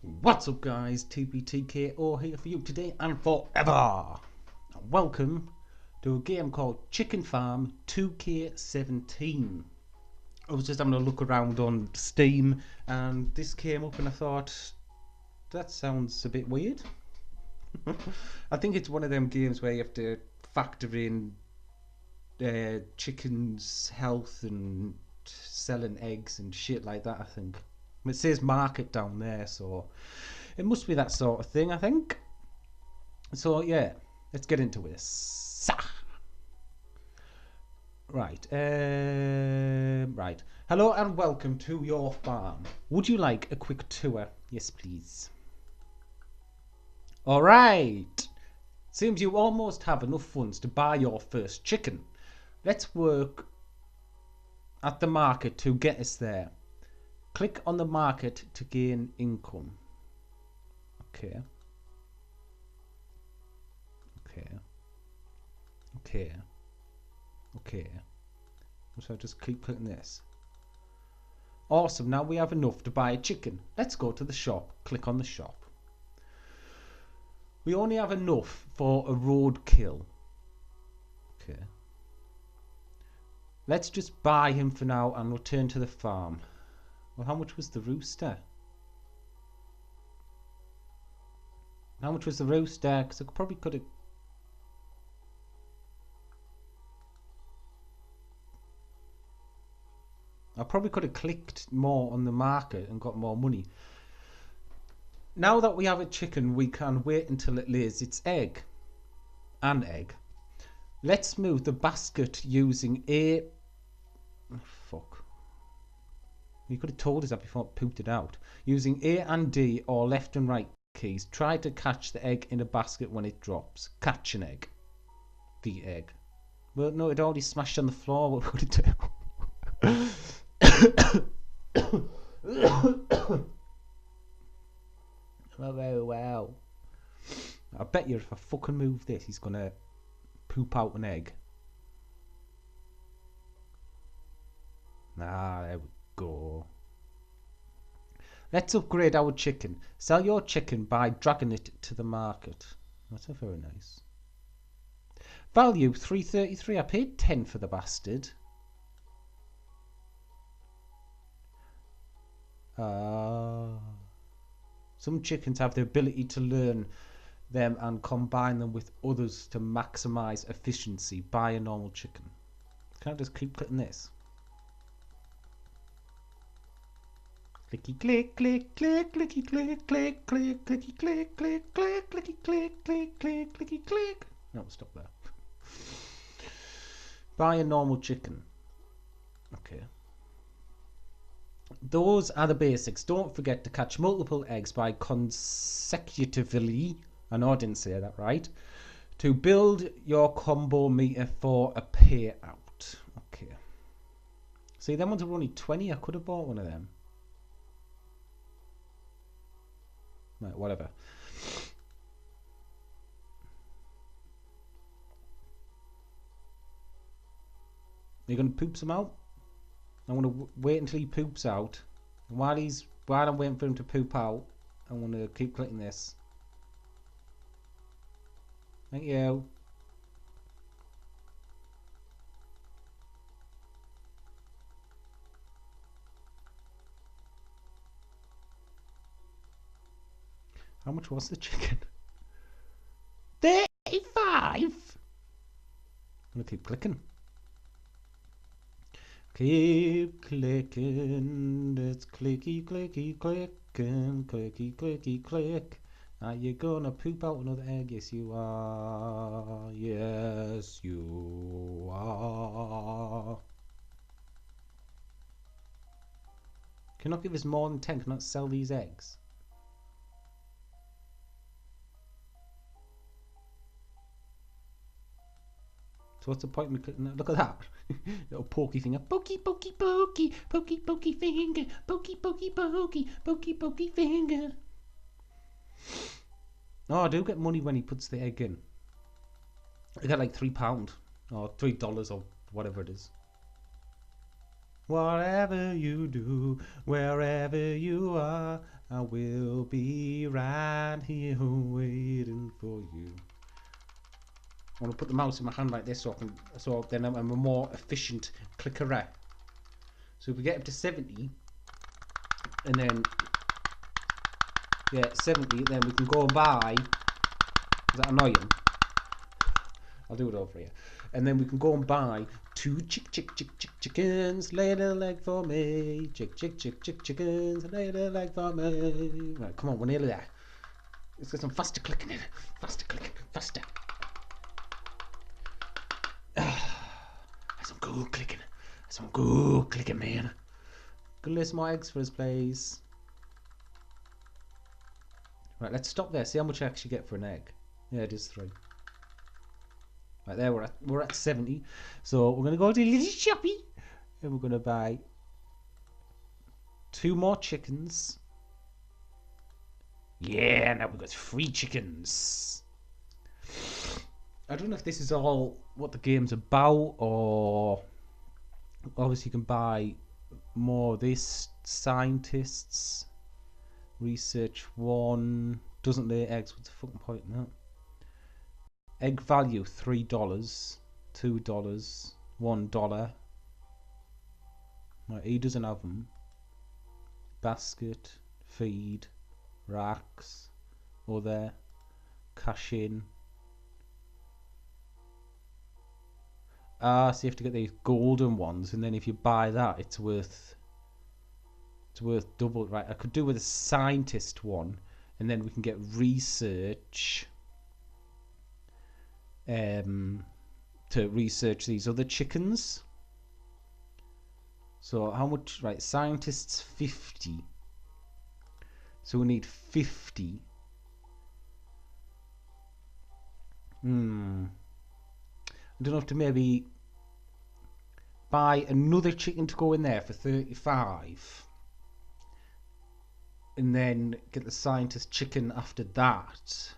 What's up guys, TPTKO here for you today and forever. Welcome to a game called Chicken Farm 2K17. I was just having a look around on Steam and this came up and I thought, that sounds a bit weird. I think it's one of them games where you have to factor in chickens' health and selling eggs and shit like that, I think. It says market down there, so it must be that sort of thing, I think. So yeah, let's get into this. Right. Hello and welcome to your farm. Would you like a quick tour? Yes, please. Alright. Seems you almost have enough funds to buy your first chicken. Let's work at the market to get us there. Click on the market to gain income. Okay. So I just keep clicking this. Awesome, now we have enough to buy a chicken. Let's go to the shop. Click on the shop. We only have enough for a roadkill. Okay. Let's just buy him for now and return to the farm. Well, how much was the rooster? How much was the rooster? Because I probably could have... I probably could have clicked more on the market and got more money. Now that we have a chicken, we can wait until it lays its egg. An egg. Let's move the basket using a... Oh, fuck. You could have told us that before it pooped it out. Using A and D or left and right keys, try to catch the egg in a basket when it drops. Catch an egg. The egg. Well, no, it already smashed on the floor. What would it do? Wow. I bet you if I fucking move this, he's gonna poop out an egg. There we go. Let's upgrade our chicken. Sell your chicken by dragging it to the market. That's very nice. Value 333. I paid 10 for the bastard. Some chickens have the ability to learn them and combine them with others to maximize efficiency. Buy a normal chicken. Can I just keep clicking this? Clicky click click click clicky click click click clicky click click click clicky click click click clicky click. No, stop there. Buy a normal chicken. Okay. Those are the basics. Don't forget to catch multiple eggs by consecutively. I know I didn't say that right. To build your combo meter for a payout. Okay. See, them ones are only 20. I could have bought one of them. Right, whatever. You're gonna poop some out? I'm gonna wait until he poops out. And while I'm waiting for him to poop out, I'm gonna keep clicking this. Thank you. How much was the chicken? 35! I'm gonna keep clicking. Keep clicking. It's clicky clicky clicking. Clicky clicky click. Are you gonna poop out another egg? Yes you are. Yes you are. Cannot give us more than 10. Cannot sell these eggs. So what's the point of me clicking that? Look at that. Little pokey finger. Pokey, pokey, pokey. Pokey, pokey finger. Pokey, pokey, pokey. Pokey, pokey finger. Oh, I do get money when he puts the egg in. I get like £3 or $3 or whatever it is. Whatever you do, wherever you are, I will be right here waiting for you. I want to put the mouse in my hand like this so then I'm a more efficient clicker. So if we get up to 70, and then 70, then we can go and buy. Is that annoying? I'll do it over here. And then we can go and buy 2 chickens, lay a little egg for me. Chickens, lay a little egg for me. Right, come on, we're nearly there. Let's get some faster clicking in. Faster clicking, faster. That's some good clicking. That's some good clicking, man. Gonna lay some more eggs for us, please. Right, let's stop there. See how much I actually get for an egg. Yeah, it is 3. Right there, we're at 70. So we're gonna go to Little Shoppy, and we're gonna buy 2 more chickens. Yeah, now we've got 3 chickens. I don't know if this is all what the game's about, or obviously you can buy more of this. Scientists, research 1, doesn't lay eggs. What's the fucking point in that? Egg value $3, $2, $1. Right, he doesn't have them. Basket, feed, racks, other, cash in. So you have to get these golden ones, and then if you buy that, it's worth double. Right, I could do with a scientist one, and then we can get research. To research these other chickens. So how much? Right, scientists 50. So we need 50. I don't know if to maybe buy another chicken to go in there for 35. And then get the scientist chicken after that.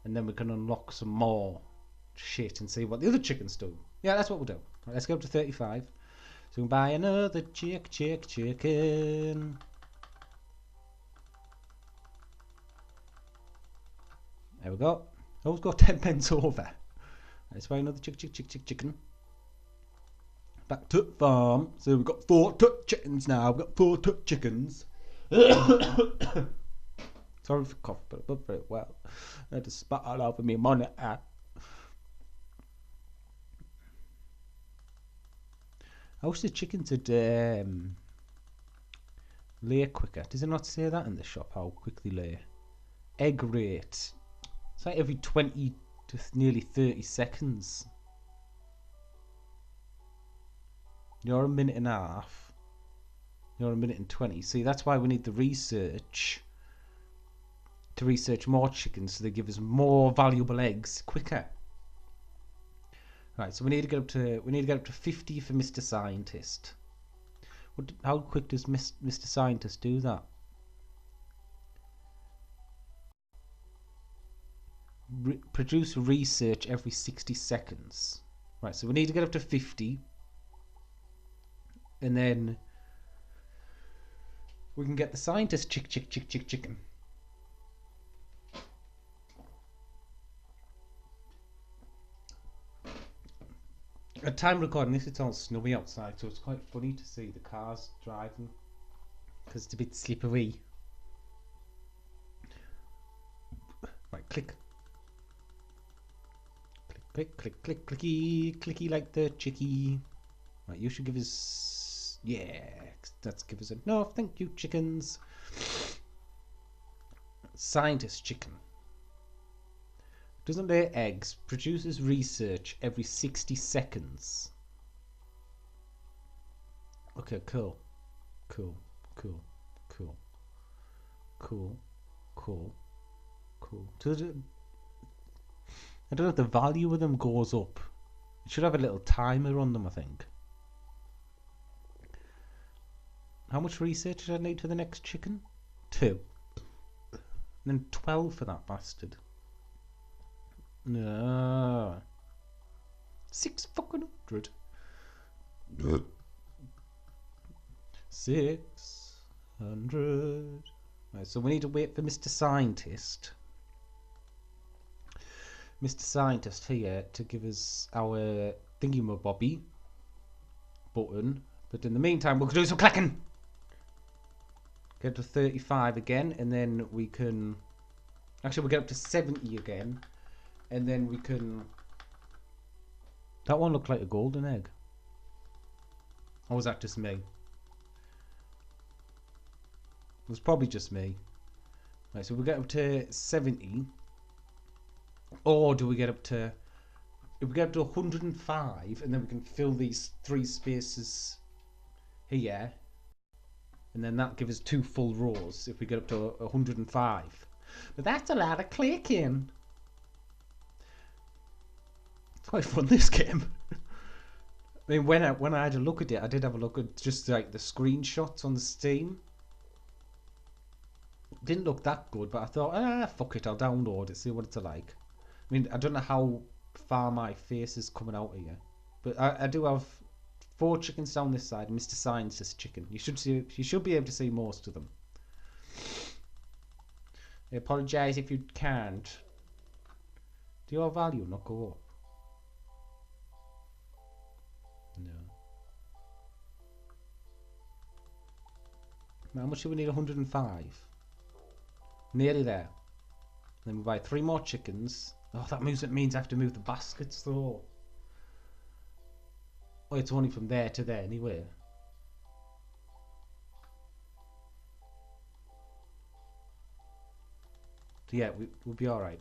And then we can unlock some more shit and see what the other chickens do. Yeah, that's what we'll do. Right, let's go up to 35. So we'll buy another chicken. There we go. Always got 10 pence over. Let's buy another chicken. Back to farm. So we've got 4 chickens now. We've got 4 chickens. Sorry for cough, but I did very well. I had to spat all over me monitor. I wish the chickens would lay quicker. Does it not say that in the shop, how quick they lay? Egg rate. It's like every 20 to nearly 30 seconds. You're a minute and a half. You're a minute and 20. See, that's why we need the research. To research more chickens so they give us more valuable eggs quicker. Right, so we need to get up to 50 for Mr. Scientist. How quick does Mr. Scientist do that? Produce research every 60 seconds. Right, so we need to get up to 50. And then we can get the scientist chicken. At time recording this, it's all snowy outside, so it's quite funny to see the cars driving because it's a bit slippery. Right, click. Click, click, click, clicky, clicky like the chickie. Right, you should give us... Yeah, let's give us a... No, thank you, chickens. Scientist chicken. Doesn't lay eggs. Produces research every 60 seconds. Okay, cool. Cool. Cool. Cool. Cool. Cool. Cool. I don't know if the value of them goes up. It should have a little timer on them, I think. How much research did I need for the next chicken? 2. And then 12 for that bastard. No. 6 fucking hundred. 600. Right, so we need to wait for Mr. Scientist. Mr. Scientist here to give us our thingy-mabobby button. But in the meantime, we'll do some clacking. Get to 35 again, and then we can... Actually, we'll get up to 70 again, and then we can... That one looked like a golden egg. Or was that just me? It was probably just me. Right, so we'll get up to 70. Or do we get up to... If we get up to 105, and then we can fill these 3 spaces here, and then that gives us 2 full rows if we get up to 105. But that's a lot of clicking. It's quite fun, this game. I mean, when I had a look at it, I did have a look at just like the screenshots on the Steam. It didn't look that good, but I thought, fuck it, I'll download it, see what it's like. I mean, I don't know how far my face is coming out here, but I do have 4 chickens down this side, Mr. Scientist chicken. You should be able to see most of them. I apologise if you can't. Do your value not go up? No. How much do we need? 105. Nearly there. Then we buy 3 more chickens. Oh, that means I have to move the baskets though. Oh, it's only from there to there anyway. So yeah, we'll be alright.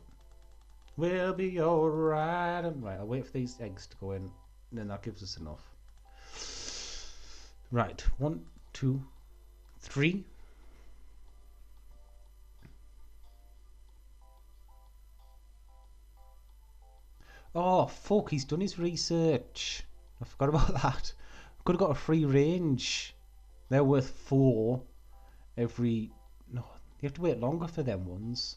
We'll be alright. Right, I'll wait for these eggs to go in, and then that gives us enough. Right, 1, 2, 3. Oh, fuck, he's done his research. I forgot about that. Could have got a free range. They're worth 4 every... No, you have to wait longer for them ones.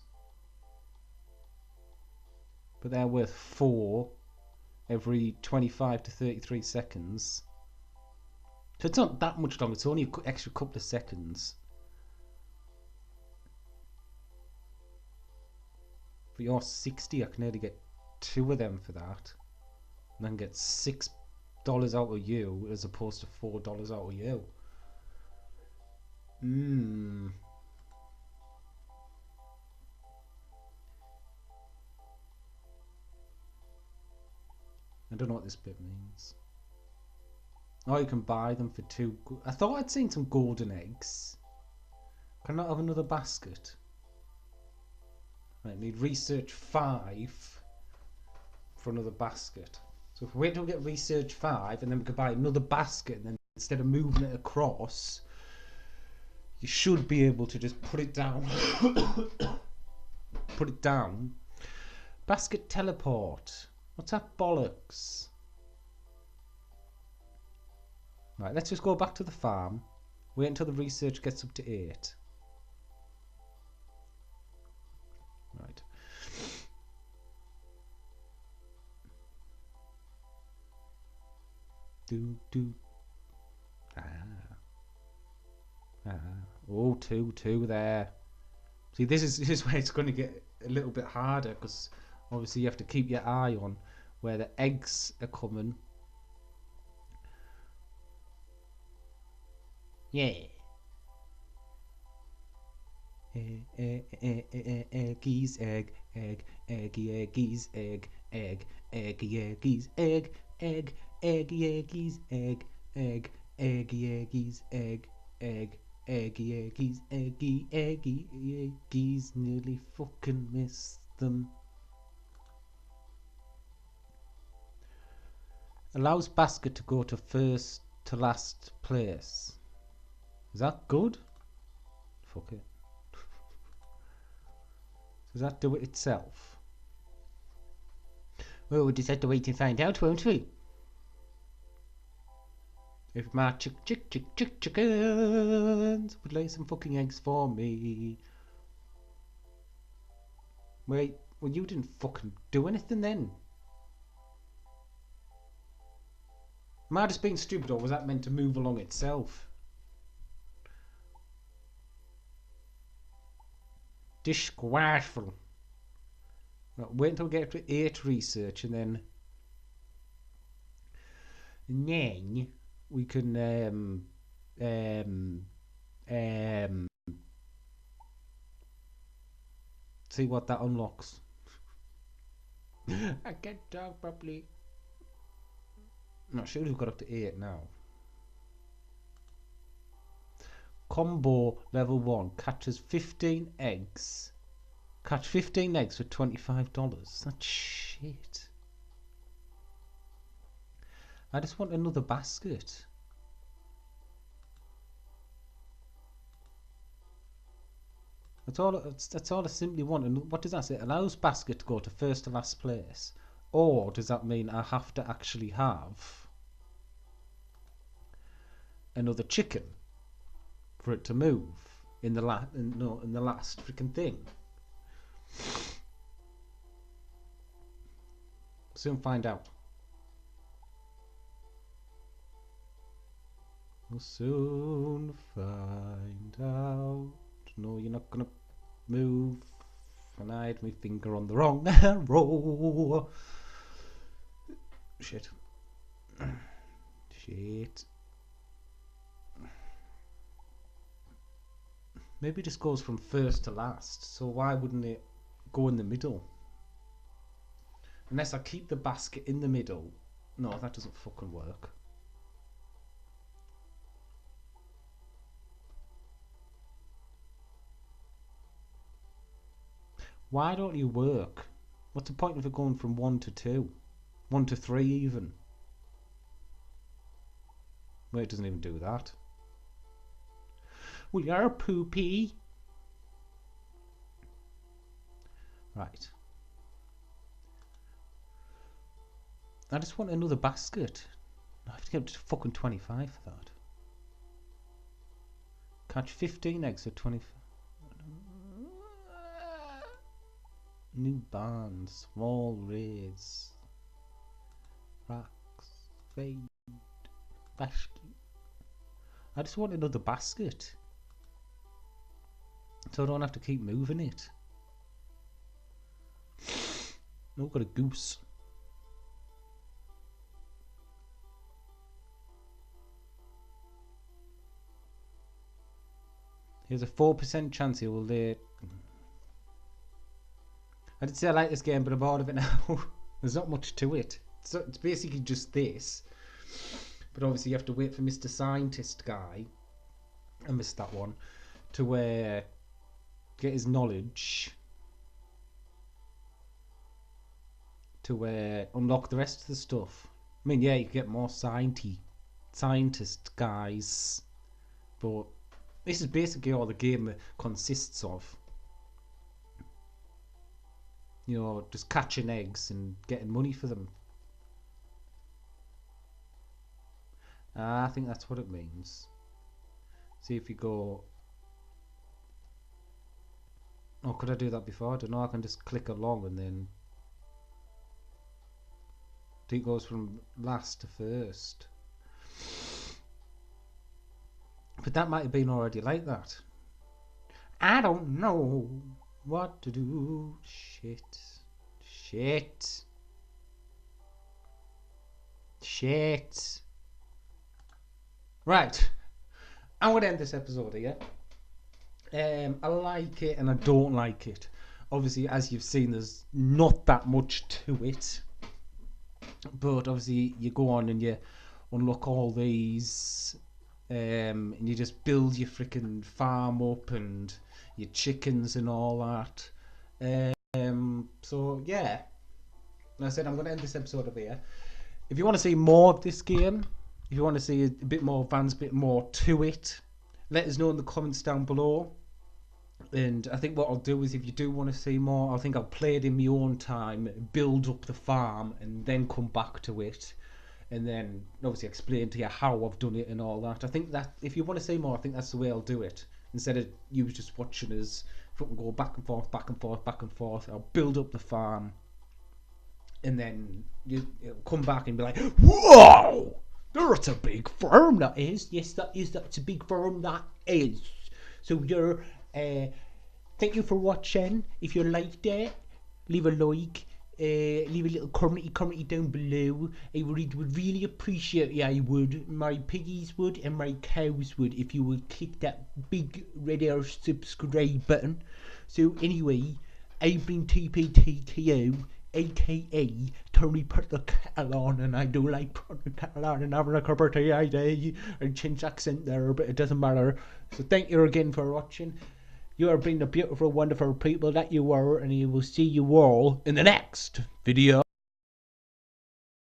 But they're worth 4 every 25 to 33 seconds. So it's not that much longer, it's only an extra couple of seconds. For your 60, I can nearly get 2 of them for that. And then get $6 out of you as opposed to $4 out of you. I don't know what this bit means. Oh, you can buy them for 2. I thought I'd seen some golden eggs. Can I not have another basket? Right, need research 5 for another basket. So if we wait till we get research 5, and then we can buy another basket, and then instead of moving it across, you should be able to just put it down. Put it down. Basket teleport. What's that bollocks? Right, let's just go back to the farm. Wait until the research gets up to 8. Right. Do. Oh, 2 there. See, this is where it's going to get a little bit harder, because obviously you have to keep your eye on where the eggs are coming. Yeah. Eggies, egg, eggy, eggies, egg, eggy, eggies, egg, eggy, eggies, egg, eggy, eggies, egg, eggy, eggies, eggy, eggies. Nearly fucking missed them. Allows basket to go to first to last place. Is that good? Fuck it. Does that do it itself? Well, we'll just have to wait and find out, won't we? If my chickens would lay some fucking eggs for me. Wait, well, you didn't fucking do anything then. Am I just being stupid, or was that meant to move along itself? Disgraceful. Right, wait until we get to 8 research, and then we can see what that unlocks. I can't talk properly. I'm not sure we've got up to 8 now. Combo level 1 catches 15 eggs. Catch 15 eggs for $25. That's shit. I just want another basket. That's all I simply want. And what does that say? It allows basket to go to first to last place. Or does that mean I have to actually have another chicken for it to move in the last freaking thing? Soon find out. We'll soon find out. No, you're not gonna move. And I had my finger on the wrong arrow. Shit. Shit. Maybe it just goes from first to last. So why wouldn't it go in the middle? Unless I keep the basket in the middle. No, that doesn't fucking work. Why don't you work? What's the point of it going from 1 to 2? 1 to 3 even? Well, it doesn't even do that. We are poopy. Right. I just want another basket. I have to get up to fucking 25 for that. Catch 15 eggs for 25. New barns, small raids, racks, fade, basket. I just want another basket, so I don't have to keep moving it. No, got a goose. Here's a 4% chance he will lay. I did say I like this game, but I'm bored of it now. There's not much to it. So it's basically just this. But obviously you have to wait for Mr. Scientist guy. I missed that one. To get his knowledge. To unlock the rest of the stuff. I mean, yeah, you can get more scientist guys. But this is basically all the game consists of. You know, just catching eggs and getting money for them. I think that's what it means. See if you go... Oh, could I do that before? I don't know, I can just click along and then... I think it goes from last to first. But that might have been already like that. I don't know what to do. Shit. Right. I'm going to end this episode here. I like it and I don't like it. Obviously, as you've seen, there's not that much to it. But obviously, you go on and you unlock all these... and you just build your freaking farm up and your chickens and all that. So yeah, like I said, I'm going to end this episode over here. If you want to see more of this game, if you want to see a bit more advanced, a bit more to it, let us know in the comments down below. And I think what I'll do is, if you do want to see more, I think I'll play it in my own time, build up the farm, and then come back to it. And then obviously explain to you how I've done it and all that. I think that if you want to see more, I think that's the way I'll do it. Instead of you just watching us fucking go back and forth, I'll build up the farm. And then you'll come back and be like, whoa! That's a big firm, that is. Yes, that is. That's a big firm, that is. So, thank you for watching. If you liked it, leave a like. Leave a little comment down below. I would really appreciate it. I would. My piggies would and my cows would if you would click that big red air subscribe button. So anyway, I've been TPTTO, aka Tony put the kettle on, and I do like putting the kettle on and having a cup of tea and change accent there, but it doesn't matter. So thank you again for watching. You are being the beautiful, wonderful people that you are, and I will see you all in the next video.